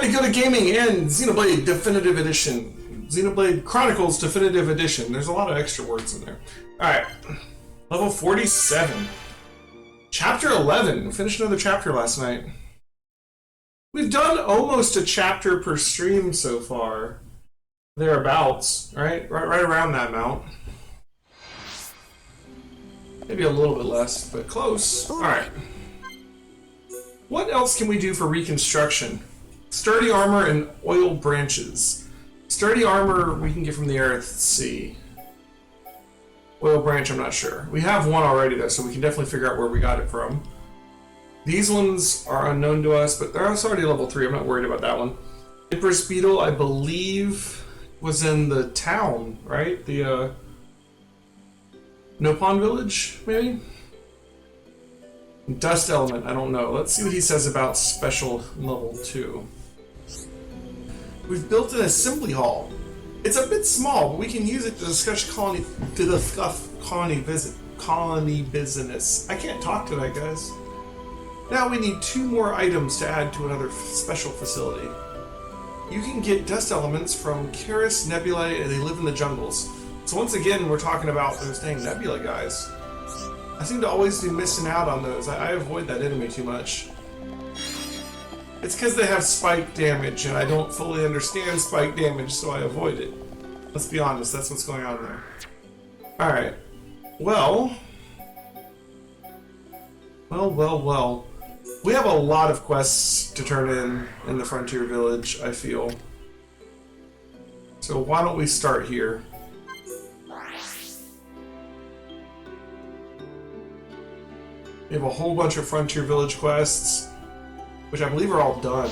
to go to gaming and Xenoblade Definitive Edition. Xenoblade Chronicles Definitive Edition. There's a lot of extra words in there. Alright. Level 47. Chapter 11. We finished another chapter last night. We've done almost a chapter per stream so far. Thereabouts, right? Right around that amount. Maybe a little bit less, but close. Alright. What else can we do for reconstruction? Sturdy armor and oil branches. Sturdy armor we can get from the Earth Sea. Oil branch, I'm not sure. We have one already though, so we can definitely figure out where we got it from. These ones are unknown to us, but they're already level 3. I'm not worried about that one. Empress Beetle, I believe, was in the town, right? The Nopon village, maybe? Dust element, I don't know. Let's see what he says about special level 2. We've built an assembly hall. It's a bit small, but we can use it to discuss colony business. I can't talk tonight, guys. Now we need 2 more items to add to another special facility. You can get dust elements from Karis Nebulae, and they live in the jungles. So once again, we're talking about those dang nebula guys. I seem to always be missing out on those. I avoid that enemy too much. It's because they have spike damage, and I don't fully understand spike damage, so I avoid it. Let's be honest, that's what's going on there. Alright. Well. We have a lot of quests to turn in the Frontier Village, I feel. So why don't we start here? We have a whole bunch of Frontier Village quests, which I believe are all done,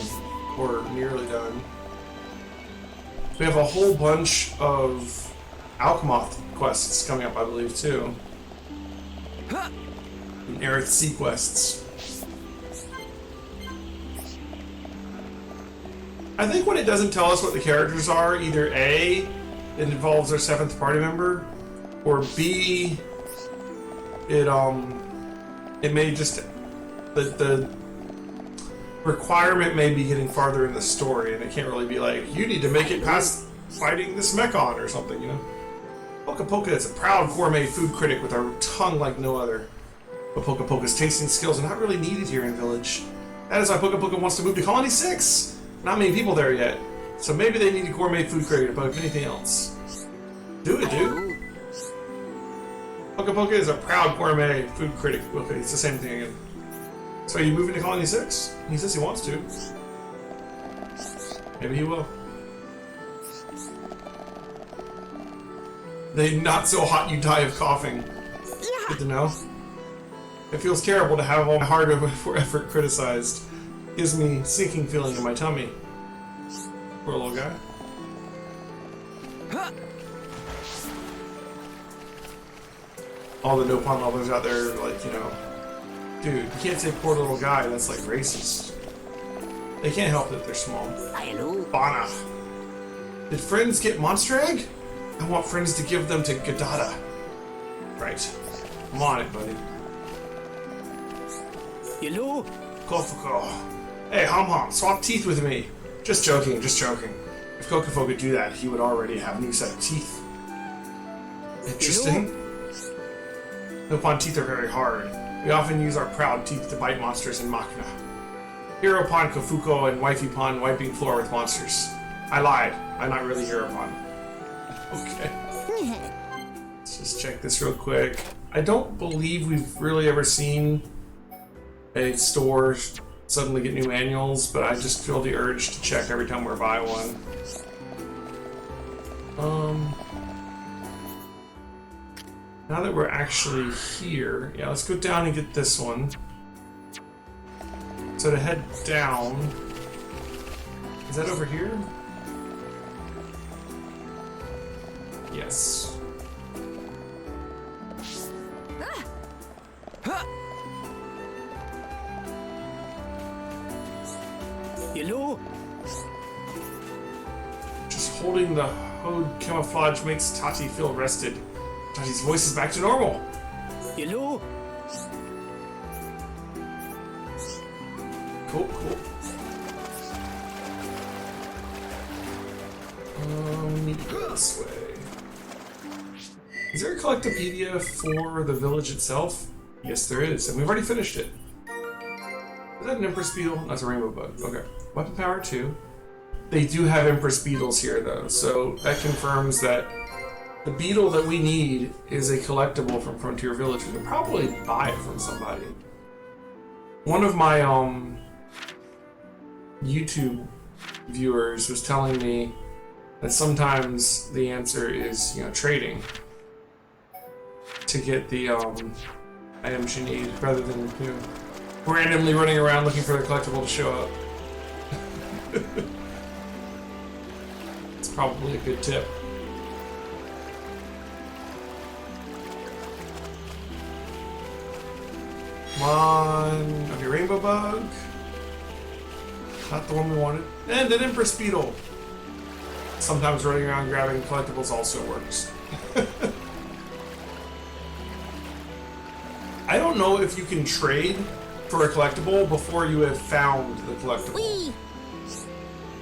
or nearly done. We have a whole bunch of Alchmoth quests coming up, I believe, too. And Aerith Sea quests. I think when it doesn't tell us what the characters are, either A, it involves our 7th party member, or B, it may just... The requirement may be getting farther in the story, and it can't really be like, you need to make it past fighting this Mechon or something, you know? Poka Poka is a proud gourmet food critic with a tongue like no other. But Poka Poka's tasting skills are not really needed here in Village. That is why Poka Poka wants to move to Colony 6! Not many people there yet, so maybe they need a gourmet food critic above anything else. Do it, dude! Poka Poka is a proud gourmet food critic. Okay, it's the same thing again. So are you moving to Colony 6? He says he wants to. Maybe he will. They not so hot you die of coughing. Good to know. It feels terrible to have all my hard effort criticized. Gives me a sinking feeling in my tummy. Poor little guy. All the Nopon lovers out there are like, you know, dude, you can't say poor little guy, that's like racist. They can't help that they're small. Bana. Did friends get Monster Egg? I want friends to give them to Gadada. Right. I'm on it, buddy. Hello? Kofuko. Hey, Hom Hom, swap teeth with me. Just joking, just joking. If Kokofo could do that, he would already have a new set of teeth. Interesting. Nopon teeth are very hard. We often use our proud teeth to bite monsters in Machina. Hero Pon, Kofuko, and Wifey Pon wiping floor with monsters. I lied. I'm not really Hero Pon. Okay. Let's just check this real quick. I don't believe we've really ever seen a store suddenly get new manuals, but I just feel the urge to check every time we're by one. Now that we're actually here, yeah, let's go down and get this one. So to head down, is that over here? Yes. Hello? Just holding the Hode camouflage makes Tati feel rested. Tati's voice is back to normal. Hello? Cool, cool. need to go this way. Is there a collectopedia for the village itself? Yes, there is, and we've already finished it. Is that an Empress Beetle? That's a rainbow bug. Okay. Weapon power 2. They do have Empress Beetles here, though, so that confirms that the beetle that we need is a collectible from Frontier Village. We can probably buy it from somebody. One of my YouTube viewers was telling me that sometimes the answer is, trading to get the items you need, rather than randomly running around looking for the collectible to show up. It's probably a good tip. Come on. Okay, rainbow bug. Not the one we wanted. And an Empress Beetle. Sometimes running around grabbing collectibles also works. I don't know if you can trade for a collectible before you have found the collectible. Whee!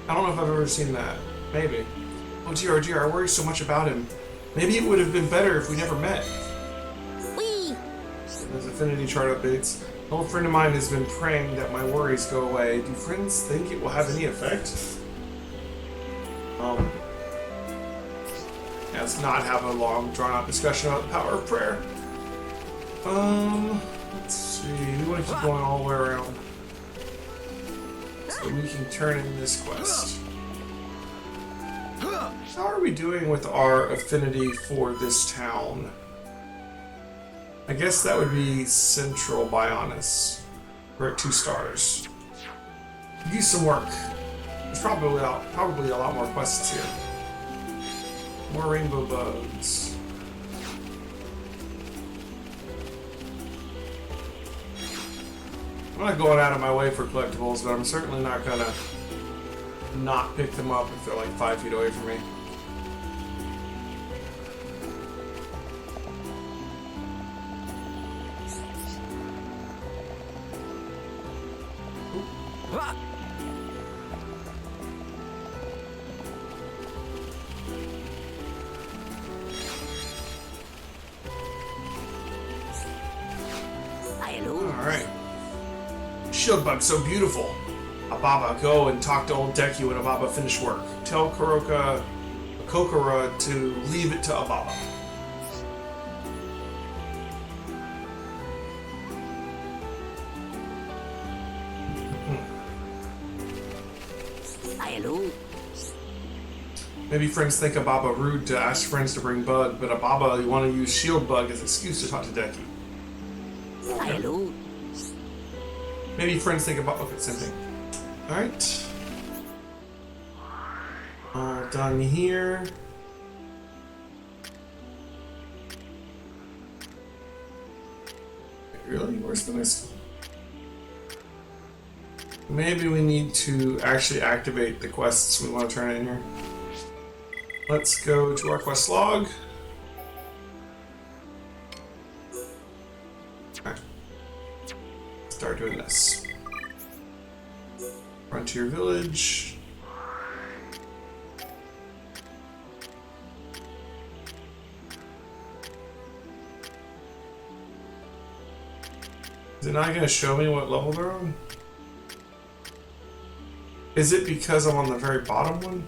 I don't know if I've ever seen that. Maybe. Oh, GR, I worry so much about him. Maybe it would have been better if we never met. Whee! There's affinity chart updates. An old friend of mine has been praying that my worries go away. Do friends think it will have any effect? Yeah, let's not have a long, drawn-out discussion about the power of prayer. Let's see. We want to keep going all the way around, so we can turn in this quest. How are we doing with our affinity for this town? I guess that would be Central Bionis. We're at 2 stars. Do some work. There's probably a lot more quests here. More rainbow bugs. I'm not going out of my way for collectibles, but I'm certainly not gonna not pick them up if they're like 5 feet away from me. Alright. Shield bug, so beautiful. Ababa, go and talk to old Deku when Ababa finished work. Tell Kokora to leave it to Ababa. Hello. Maybe friends think Ababa rude to ask friends to bring Bug, but Ababa, you want to use Shield Bug as an excuse to talk to Deku. Hello. Maybe friends think about same thing. Alright. All done here. Really? Where's the next one? Maybe we need to actually activate the quests we want to turn in here. Let's go to our quest log. Alright. Start doing this. Frontier Village. Is it not going to show me what level they're on? Is it because I'm on the very bottom one?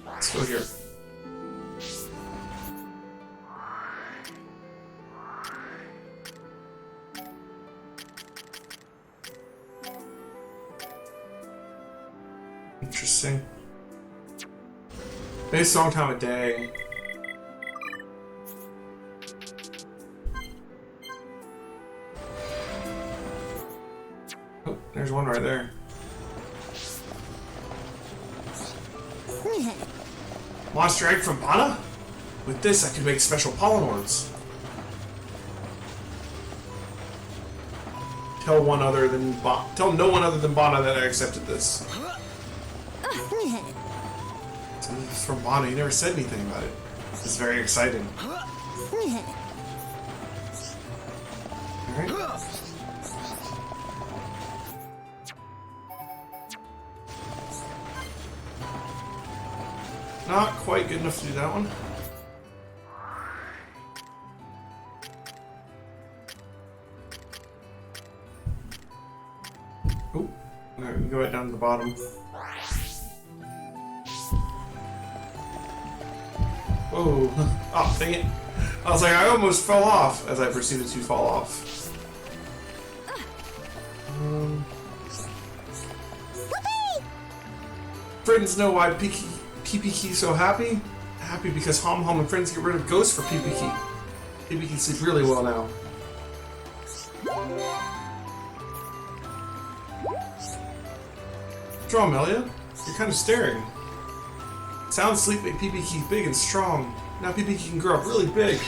Let's go here. Interesting. Maybe long time of day. Oh, there's one right there. Monster egg from Bana? With this, I could make special pollen orbs. Tell no one other than Bana that I accepted this. So this is from Bana. He never said anything about it. This is very exciting. Alright. Not quite good enough to do that one. Oh, alright, we can go right down to the bottom. Whoa. Oh, dang it. I was like, I almost fell off as I proceeded to fall off. Friends know why PPK's so happy? Happy because Hom Hom and friends get rid of ghosts for PPK. PPK sleep really well now. What's wrong, Melia? You're kind of staring. Sound sleep made PPK big and strong. Now PPK can grow up really big.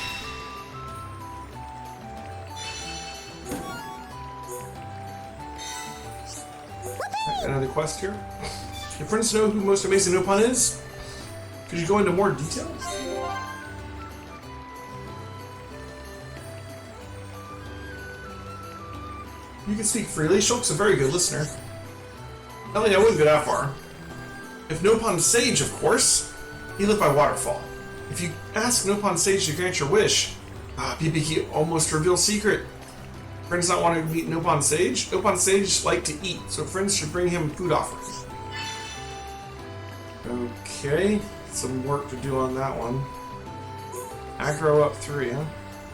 Another quest here. Your friends know who Most Amazing Nopon is? Could you go into more detail? You can speak freely. Shulk's a very good listener. Ellie, I wouldn't go that far. If Nopon Sage, of course. He lived by waterfall. If you ask Nopon Sage to grant your wish, PPK almost reveals secret. Friends not wanting to meet Nopon Sage? Nopon Sage like to eat, so friends should bring him food offerings. Okay, some work to do on that one. I grow up 3, huh?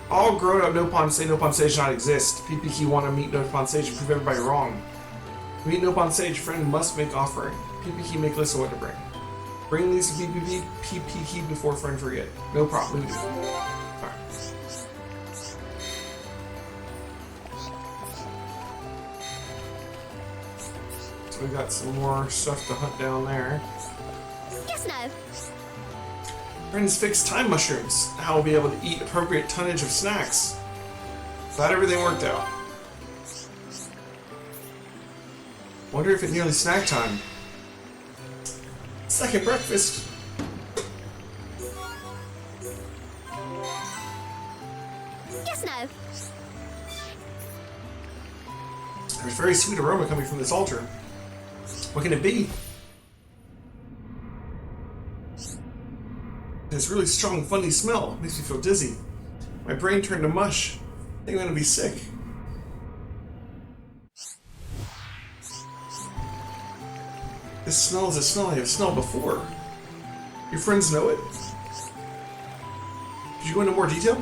All grown up Nopon say Nopon Sage not exist. PPK want to meet Nopon Sage and prove everybody wrong. To meet Nopon Sage, friend must make offering. PPK make list of what to bring. Bring these to PPK before friend forget. No problem. Alright. So we got some more stuff to hunt down there. Yes, no. Friends fixed time mushrooms. Now we'll be able to eat appropriate tonnage of snacks. Glad everything worked out. Wonder if it's nearly snack time. Second breakfast. Yes, no. There's a very sweet aroma coming from this altar. What can it be? This really strong, funny smell makes me feel dizzy. My brain turned to mush. I think I'm gonna be sick. This smell is a smell I have smelled before. Your friends know it? Could you go into more detail?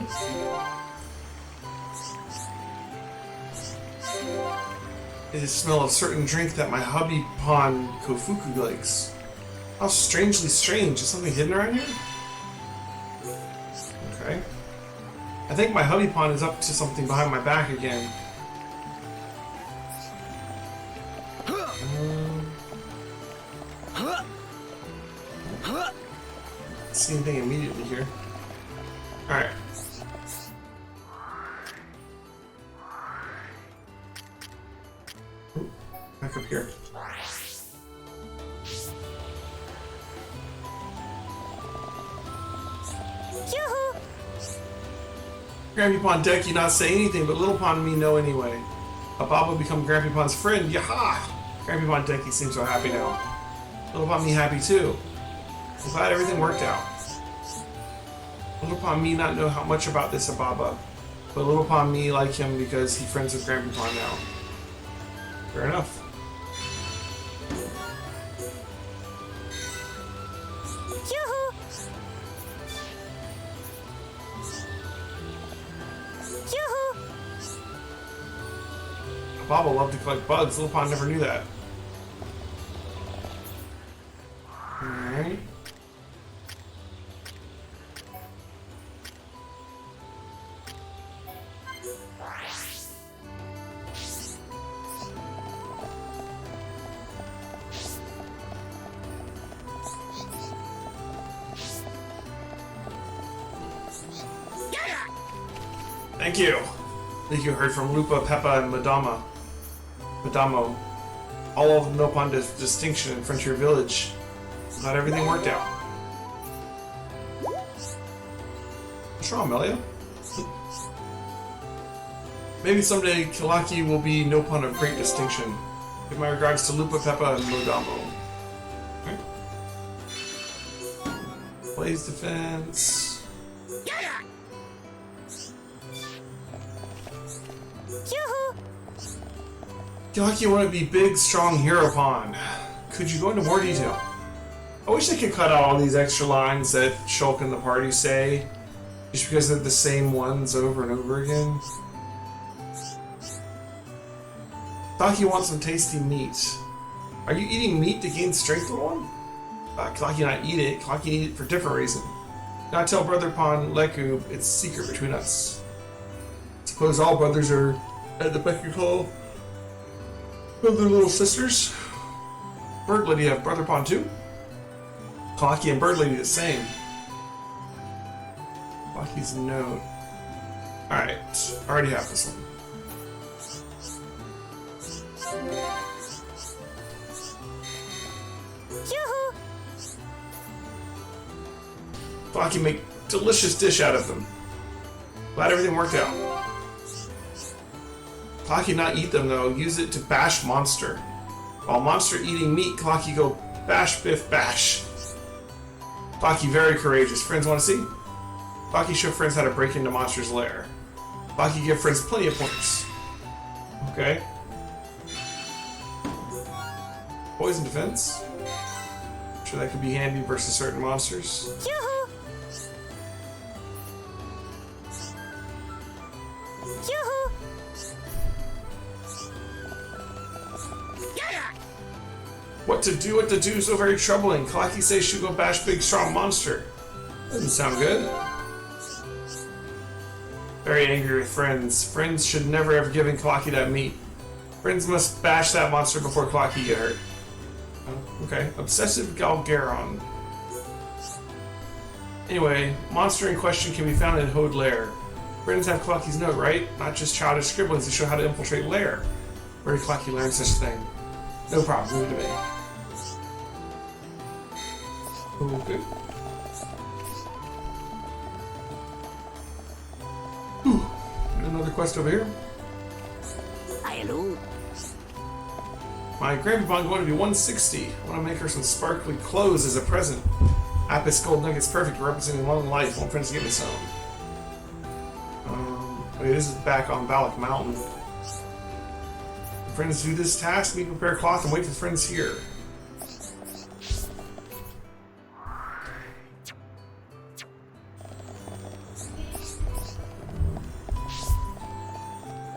It is the smell of a certain drink that my hubby Pon Kofuku likes. How strangely strange. Is something hidden around here? Okay. I think my hubby Pon is up to something behind my back again. See anything immediately here. Alright. Back up here. Yoo-hoo! Grampy Pon Decky not say anything, but Little Pon me know anyway. Ababa become Grampy Pon's friend. Yaha! Grampy Pon Decky seems so happy now. Little Pon me happy too. I'm glad everything worked out. Little Pon me not know how much about this Ababa, but Little Pon me like him because he friends with Grampy Pon now. Fair enough. Yoo-hoo! Yoo-hoo! Ababa loved to collect bugs. Little Pon never knew that. Alright. Thank you. Thank you heard from Lupa, Peppa, and Madama. Madamo. All of Nopon distinction in Frontier Village. Not everything worked out. What's wrong, Melia? Maybe someday Kilaki will be Nopon of great distinction. Give my regards to Lupa, Peppa, and Modamo. Okay. Blaze defense. Yoo-hoo! Gilaki, you want to be big, strong hero pawn. Could you go into more detail? I wish they could cut out all these extra lines that Shulk and the party say, just because they're the same ones over and over again. Taki wants some tasty meat. Are you eating meat to gain strength, little one? Kalaki not eat it. Kalaki eat it for a different reason. Not tell Brother Pon Leku it's secret between us. Suppose all brothers are at the beck and call of their little sisters. Bird Lady have Brother Pon too? Kalaki and Bird Lady the same. Kalaki's note. Alright, already have this one. Yoo-hoo! Kalaki make delicious dish out of them. Glad everything worked out. Kalaki not eat them though, use it to bash monster. While monster eating meat, Kalaki go bash biff bash. Kalaki very courageous. Friends want to see? Kalaki show friends how to break into monster's lair. Kalaki give friends plenty of points. Okay. Poison defense. I'm sure that could be handy versus certain monsters. Yoo-hoo! Yoo-hoo! What to do, so very troubling. Kalaki says she'll go bash big strong monster. Doesn't sound good. Very angry with friends. Friends should never have given Kalaki that meat. Friends must bash that monster before Kalaki get hurt. Okay. Obsessive Galgaron. Anyway, monster in question can be found in Hode Lair. Friends have Kalaki's note, right? Not just childish scribblings to show how to infiltrate Lair. Where did Kalaki learn such a thing? No problem, leave it to me. Okay. Whew. Another quest over here. Hello. My grandpa's going to be 160. I want to make her some sparkly clothes as a present. Apis gold nuggets perfect, representing long life. Want friends to give me some. Okay, this is back on Valak Mountain. Friends do this task, we prepare cloth and wait for friends here.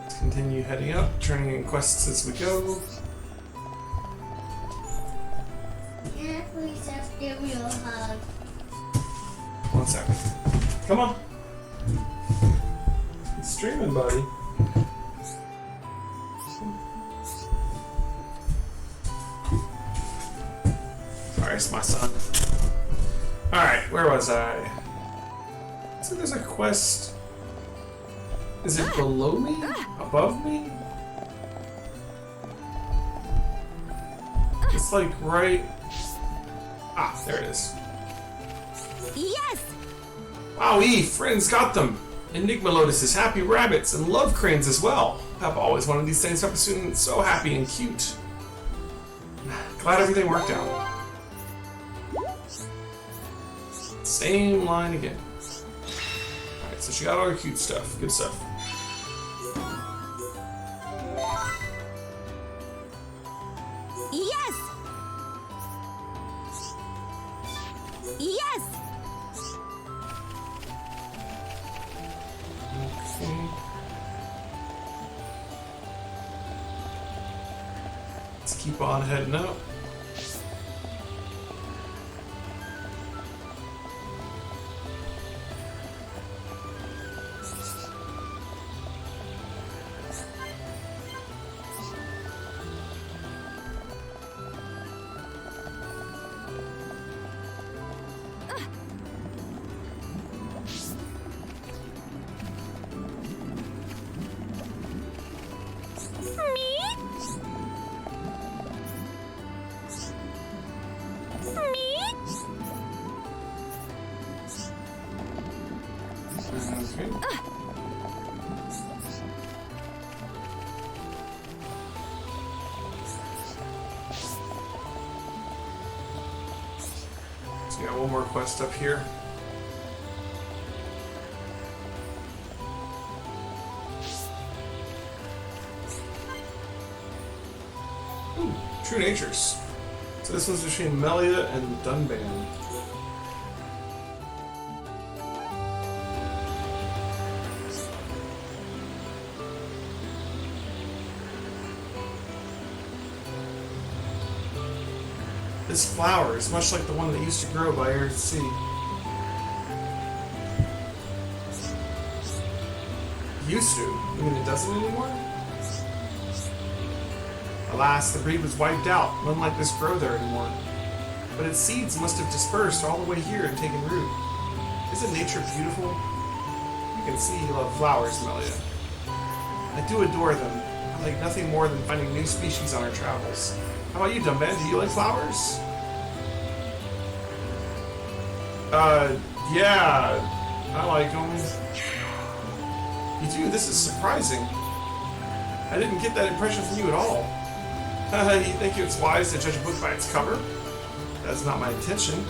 Let's continue heading up, turning in quests as we go. Yeah, please just give me a hug. 1 second. Come on. It's streaming, buddy. Sorry, it's my son. Alright, where was I? So there's a quest. Is it below me? Above me? It's like right... Ah, there it is. Yes! Wowee, friends got them! Enigma lotuses, happy rabbits, and love cranes as well. I've always wanted these things up soon. It's so happy and cute. Glad everything worked out. Same line again. Alright, so she got all her cute stuff. Good stuff. Yes! Yes! Okay. Let's keep on heading up. Okay. We got one more quest up here. Ooh, True Natures. So this one's between Melia and Dunban. This flower is much like the one that used to grow by Earth's sea. Used to? You mean it doesn't anymore? Alas, the breed was wiped out. None like this grow there anymore. But its seeds must have dispersed all the way here and taken root. Isn't nature beautiful? You can see you love flowers, Melia. I do adore them. I like nothing more than finding new species on our travels. How about you, Dumban? Do you like flowers? Yeah. I like them. You do? This is surprising. I didn't get that impression from you at all. You think it's wise to judge a book by its cover? That's not my intention.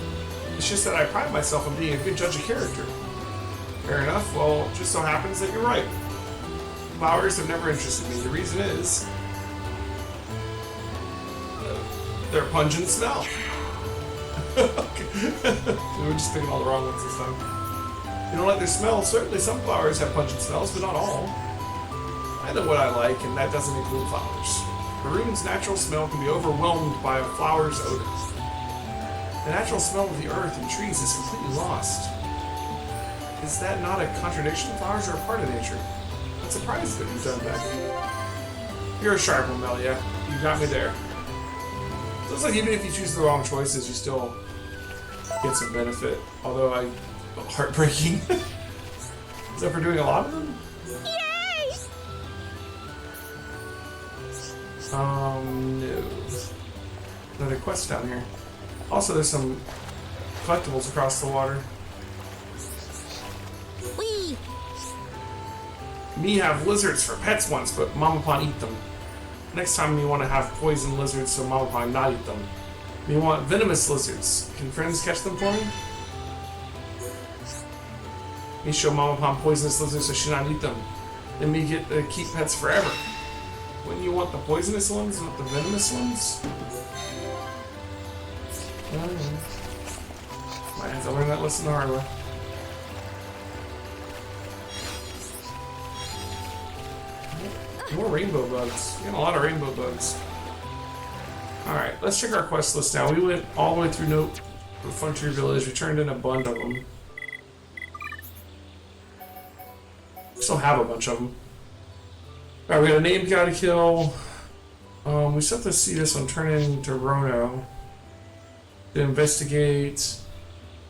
It's just that I pride myself on being a good judge of character. Fair enough. Well, it just so happens that you're right. Flowers have never interested me. The reason is their pungent smell. We're just picking all the wrong ones this time. You don't like their smell? Certainly some flowers have pungent smells, but not all. I know what I like, and that doesn't include flowers. Maroon's natural smell can be overwhelmed by a flower's odor. The natural smell of the earth and trees is completely lost. Is that not a contradiction? Flowers are a part of nature. I'm surprised that you've done that. You're a sharp one, Melia. You got me there. So it's like even if you choose the wrong choices, you still get some benefit. Although heartbreaking. Is that for doing a lot of them? Yay! No. Another quest down here. Also, there's some collectibles across the water. Wee! Me have lizards for pets once, but Mama Pon eat them. Next time you want to have poison lizards, so Mama Pon not eat them. Me want venomous lizards. Can friends catch them for me? Me show Mama Pon poisonous lizards so she not eat them. Then me get to keep pets forever. Wouldn't you want the poisonous ones, not the venomous ones? Might have to learn that lesson the hard way. More rainbow bugs. Getting a lot of rainbow bugs. Alright, let's check our quest list now. We went all the way through Frontier Village. We turned in a bunch of them. We still have a bunch of them. Alright, we got a named guy to kill. We still have to see this one turn into Rono. To investigate.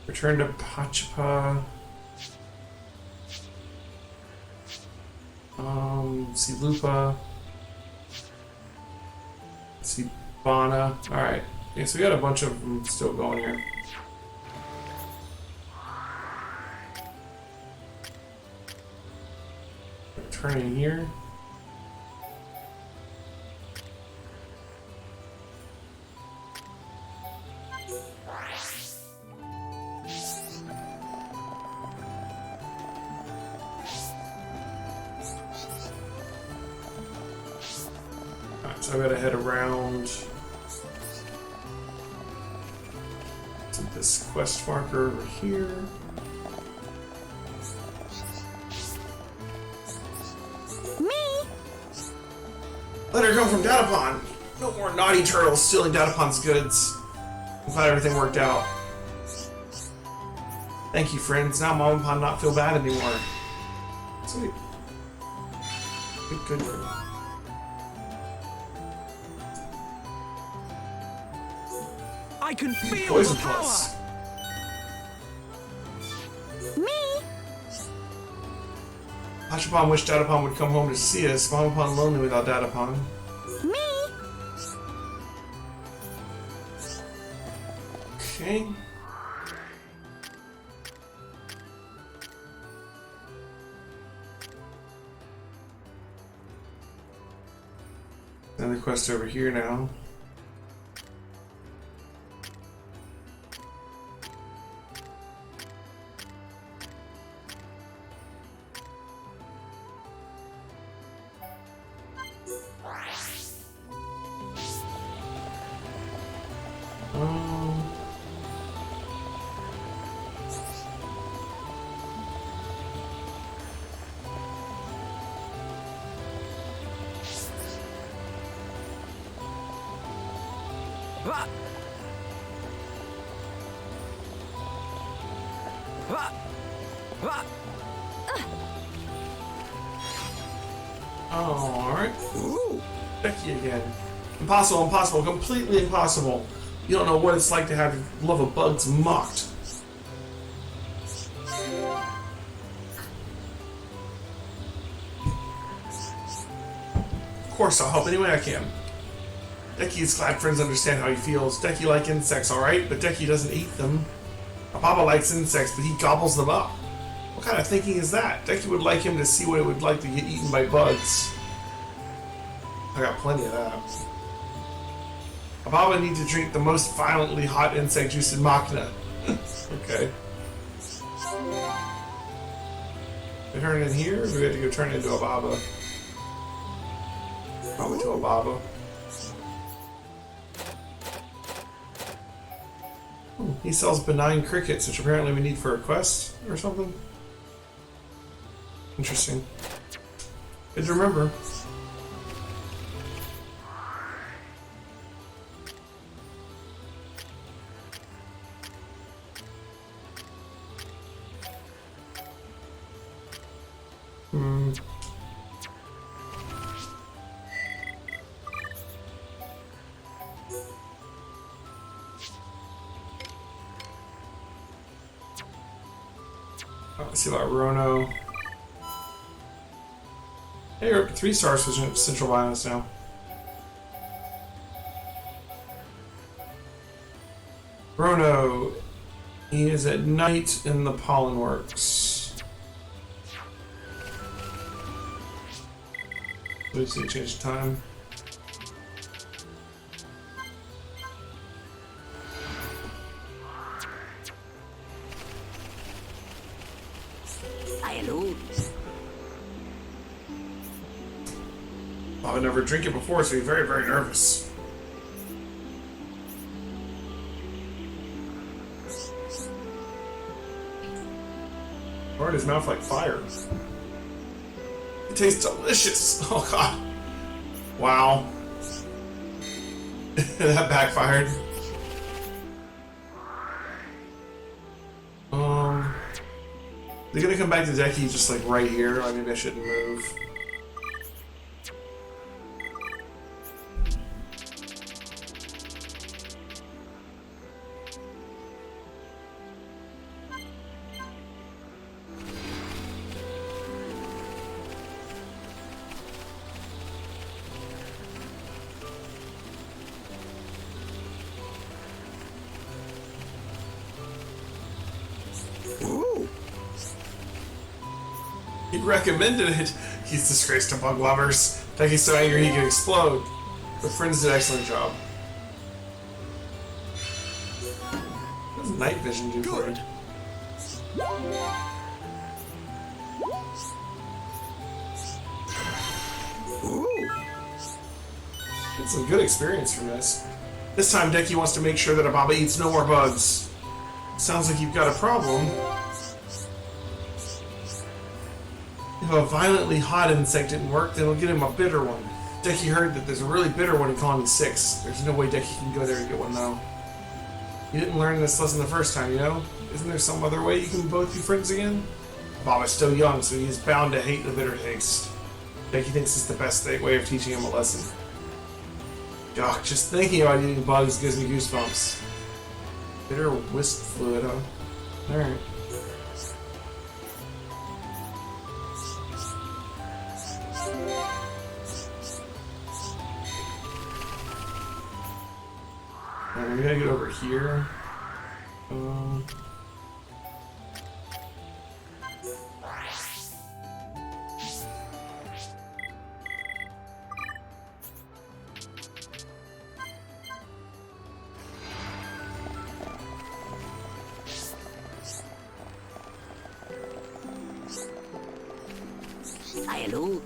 Return to Pachapa. See Lupa. See Bana. Alright. Yeah, so we got a bunch of them still going here. Turning here. So I gotta head around to this quest marker over here. Me! Let her come from Datapon! No more naughty turtles stealing Datapon's goods. I'm glad everything worked out. Thank you, friends. Now Mom and Pop not feel bad anymore. Sweet. Good. I can feel Poison the power. plus. Me! Hashipon wished Datapon would come home to see us. Mamapon lonely without Datapon. Me! Okay. Another quest over here now. Um, Ah! Ah! Ah! Alright. Ooh! Becky again. Impossible, impossible, completely impossible. You don't know what it's like to have your love of bugs mocked. Of course, I'll help any way I can. Decky is glad friends understand how he feels. Decky like insects, alright, but Decky doesn't eat them. Papa likes insects, but he gobbles them up. What kind of thinking is that? Decky would like him to see what it would like to get eaten by bugs. I got plenty of that. Ababa needs to drink the most violently hot insect juice in Machina. Okay. We turn in here, or do we have to go turn into Ababa? Probably to Ababa. He sells benign crickets, which apparently we need for a quest or something. Interesting. Good to remember. Let's see about Rono. Hey, we're up to 3 stars for Central Violence now. Rono. He is at night in the Pollen Works. Let's see, change the time. Hello. I've never drank it before, so he's very, very nervous. Burn his mouth like fire. It tastes delicious. Oh god. Wow. That backfired. They're gonna come back to Decky just like right here. Maybe I shouldn't move. He recommended it. He's disgraced to bug lovers. Decky's so angry he could explode. But friends did an excellent job. What does night vision do for him? Get some good experience from this. This time Decky wants to make sure that Ababa eats no more bugs. Sounds like you've got a problem. If a violently hot insect didn't work, then we'll get him a bitter one. Decky heard that there's a really bitter one in Colony 6. There's no way Decky can go there and get one though. You didn't learn this lesson the first time, you know? Isn't there some other way you can both be friends again? Bob is still young, so he is bound to hate the bitter taste. Decky thinks it's the best way of teaching him a lesson. Ugh, just thinking about eating bugs gives me goosebumps. Bitter wisp fluid, huh? Alright. Alright, we gotta get over here. Hello.